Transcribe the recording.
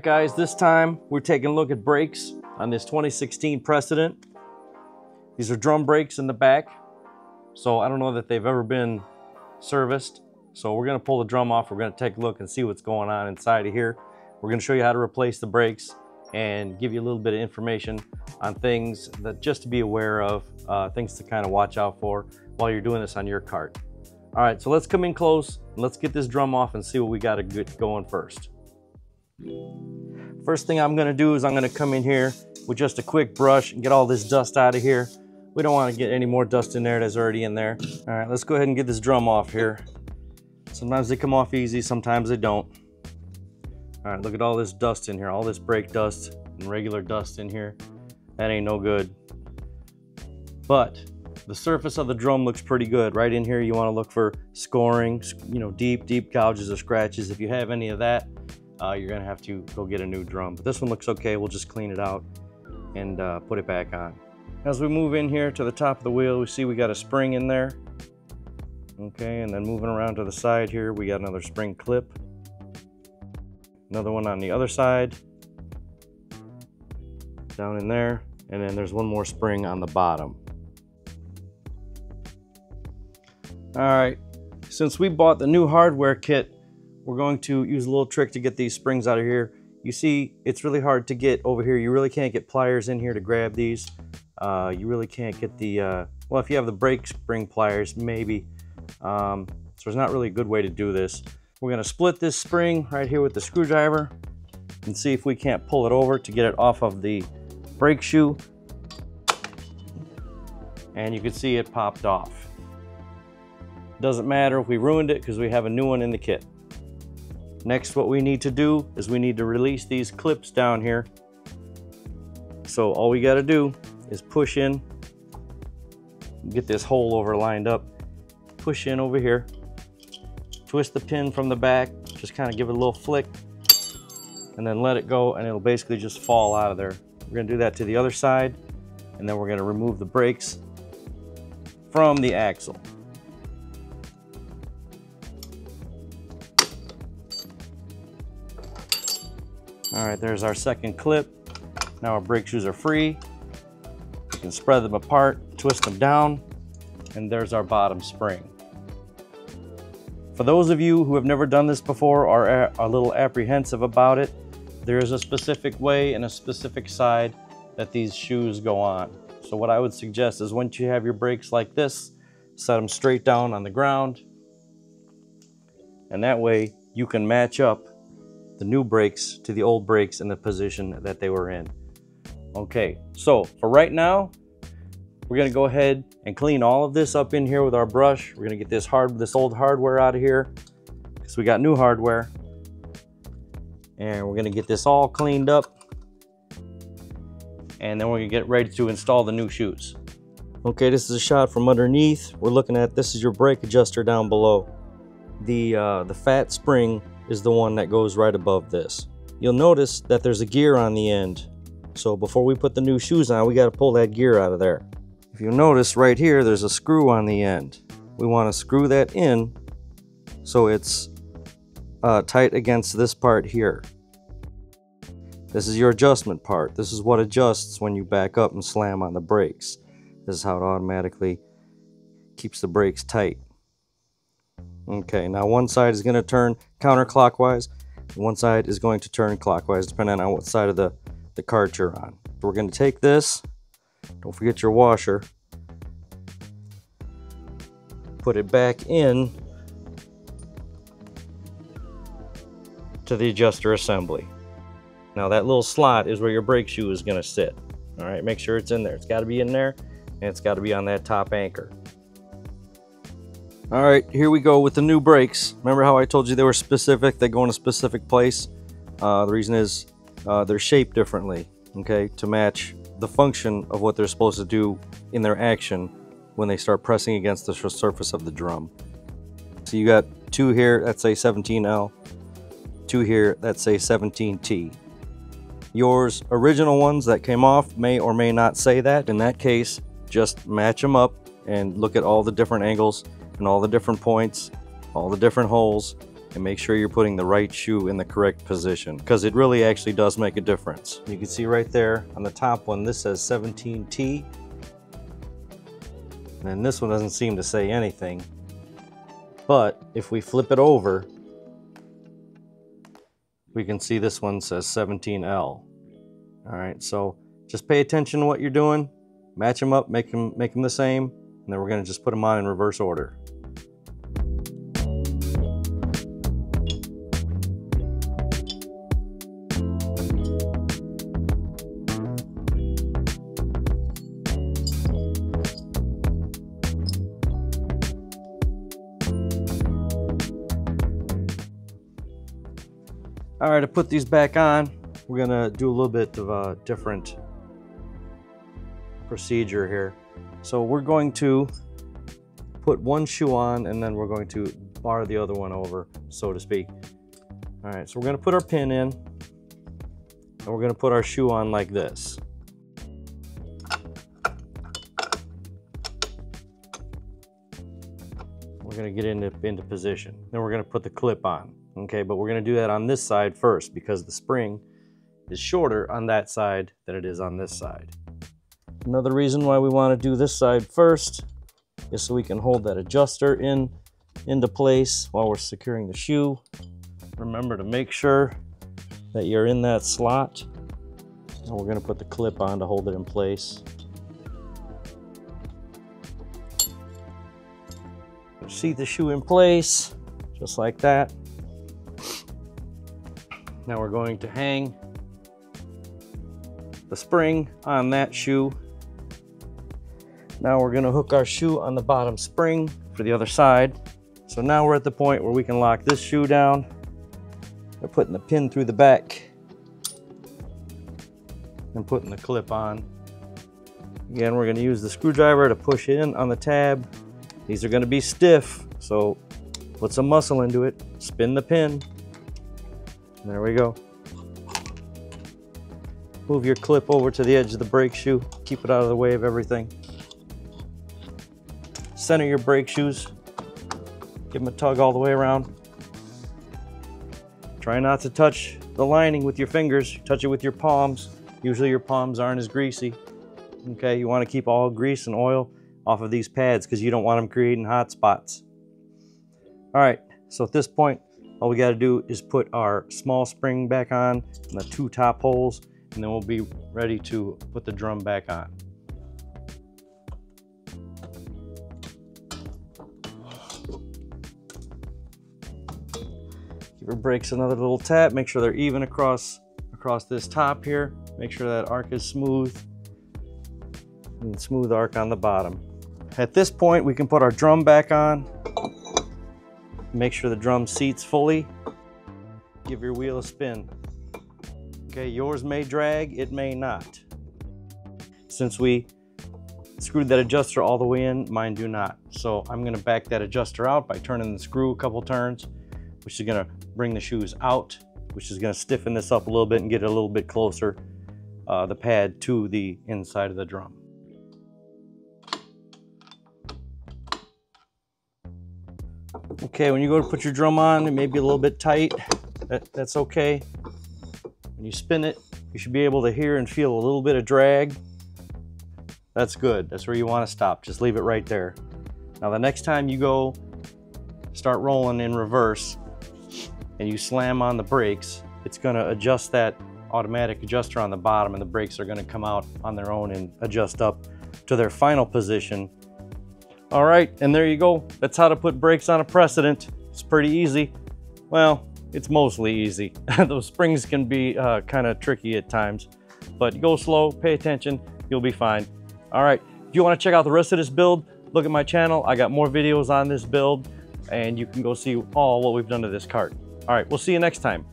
Guys, this time we're taking a look at brakes on this 2016 Precedent. These are drum brakes in the back, so I don't know that they've ever been serviced. So we're going to pull the drum off. We're going to take a look and see what's going on inside of here. We're going to show you how to replace the brakes and give you a little bit of information on things that just to be aware of, things to kind of watch out for while you're doing this on your cart. All right, so let's come in close and let's get this drum off and see what we got to get going first. First thing I'm going to do is I'm going to come in here with just a quick brush and get all this dust out of here. We don't want to get any more dust in there that's already in there. All right, let's go ahead and get this drum off here. Sometimes they come off easy, sometimes they don't. All right, look at all this dust in here, all this brake dust and regular dust in here. That ain't no good. But the surface of the drum looks pretty good. Right in here, you want to look for scoring, you know, deep gouges or scratches. If you have any of that, you're gonna have to go get a new drum. But this one looks okay. We'll just clean it out and put it back on. As we move in here to the top of the wheel, we see we got a spring in there. Okay, and then moving around to the side here, we got another spring clip. Another one on the other side. Down in there. And then there's one more spring on the bottom. All right, since we bought the new hardware kit, we're going to use a little trick to get these springs out of here. You see, it's really hard to get over here. You really can't get pliers in here to grab these. You really can't get the, well, if you have the brake spring pliers, maybe. So there's not really a good way to do this. We're gonna split this spring right here with the screwdriver and see if we can't pull it over to get it off of the brake shoe. And you can see it popped off. Doesn't matter if we ruined it because we have a new one in the kit. Next, what we need to do is we need to release these clips down here. So all we got to do is push in, get this hole over lined up, push in over here, twist the pin from the back, just kind of give it a little flick, and then let it go, and it'll basically just fall out of there. We're going to do that to the other side, and then we're going to remove the brakes from the axle. All right, there's our second clip. Now our brake shoes are free. You can spread them apart, twist them down, and there's our bottom spring. For those of you who have never done this before or are a little apprehensive about it, there is a specific way and a specific side that these shoes go on. So what I would suggest is once you have your brakes like this, set them straight down on the ground, and that way you can match up the new brakes to the old brakes in the position that they were in. Okay, so for right now, we're gonna go ahead and clean all of this up in here with our brush. We're gonna get this old hardware out of here because we got new hardware. And we're gonna get this all cleaned up. And then we're gonna get ready to install the new shoes. Okay, this is a shot from underneath. We're looking at, this is your brake adjuster down below. The fat spring is the one that goes right above this. You'll notice that there's a gear on the end. So before we put the new shoes on, we got to pull that gear out of there. If you notice right here, there's a screw on the end. We want to screw that in so it's tight against this part here. This is your adjustment part. This is what adjusts when you back up and slam on the brakes. This is how it automatically keeps the brakes tight. Okay, now one side is going to turn counterclockwise, and one side is going to turn clockwise, depending on what side of the cart you're on. So we're going to take this, don't forget your washer, put it back in to the adjuster assembly. Now that little slot is where your brake shoe is going to sit. All right, make sure it's in there. It's got to be in there, and it's got to be on that top anchor. All right, here we go with the new brakes. Remember how I told you they were specific? They go in a specific place. The reason is they're shaped differently, okay, to match the function of what they're supposed to do in their action when they start pressing against the surface of the drum. So you got two here that say 17L, two here that say 17T. Yours original ones that came off may or may not say that. In that case, just match them up and look at all the different angles and all the different points, all the different holes, and make sure you're putting the right shoe in the correct position, because it really actually does make a difference. You can see right there on the top one, this says 17T, and this one doesn't seem to say anything. But if we flip it over, we can see this one says 17L. All right, so just pay attention to what you're doing, match them up, make them the same, and then we're gonna just put them on in reverse order. All right, to put these back on, we're gonna do a little bit of a different procedure here. So we're going to put one shoe on and then we're going to bar the other one over, so to speak. All right, so we're gonna put our pin in and we're gonna put our shoe on like this. We're gonna get into position. Then we're gonna put the clip on. Okay, but we're gonna do that on this side first because the spring is shorter on that side than it is on this side. Another reason why we wanna do this side first is so we can hold that adjuster into place while we're securing the shoe. Remember to make sure that you're in that slot. And we're gonna put the clip on to hold it in place. Seat the shoe in place, just like that. Now we're going to hang the spring on that shoe. Now we're going to hook our shoe on the bottom spring for the other side. So now we're at the point where we can lock this shoe down. We're putting the pin through the back and putting the clip on. Again, we're going to use the screwdriver to push in on the tab. These are going to be stiff, so put some muscle into it, spin the pin. There we go. Move your clip over to the edge of the brake shoe. Keep it out of the way of everything. Center your brake shoes. Give them a tug all the way around. Try not to touch the lining with your fingers. Touch it with your palms. Usually your palms aren't as greasy. Okay, you want to keep all grease and oil off of these pads because you don't want them creating hot spots. All right, so at this point, all we got to do is put our small spring back on and the two top holes, and then we'll be ready to put the drum back on. Give your brakes another little tap. Make sure they're even across this top here. Make sure that arc is smooth, and smooth arc on the bottom. At this point, we can put our drum back on. Make sure the drum seats fully. Give your wheel a spin. Okay, yours may drag, it may not. Since we screwed that adjuster all the way in, mine do not. So I'm gonna back that adjuster out by turning the screw a couple turns, which is gonna bring the shoes out, which is gonna stiffen this up a little bit and get it a little bit closer, the pad to the inside of the drum. Okay, when you go to put your drum on, it may be a little bit tight. That's okay. When you spin it, you should be able to hear and feel a little bit of drag. That's good. That's where you want to stop. Just leave it right there. Now the next time you go start rolling in reverse and you slam on the brakes, it's going to adjust that automatic adjuster on the bottom, and the brakes are going to come out on their own and adjust up to their final position. All right, and there you go. That's how to put brakes on a Precedent. It's pretty easy. Well, it's mostly easy. Those springs can be kind of tricky at times, but go slow, pay attention, you'll be fine. All right, if you want to check out the rest of this build, look at my channel. I got more videos on this build, and you can go see all what we've done to this cart. All right, we'll see you next time.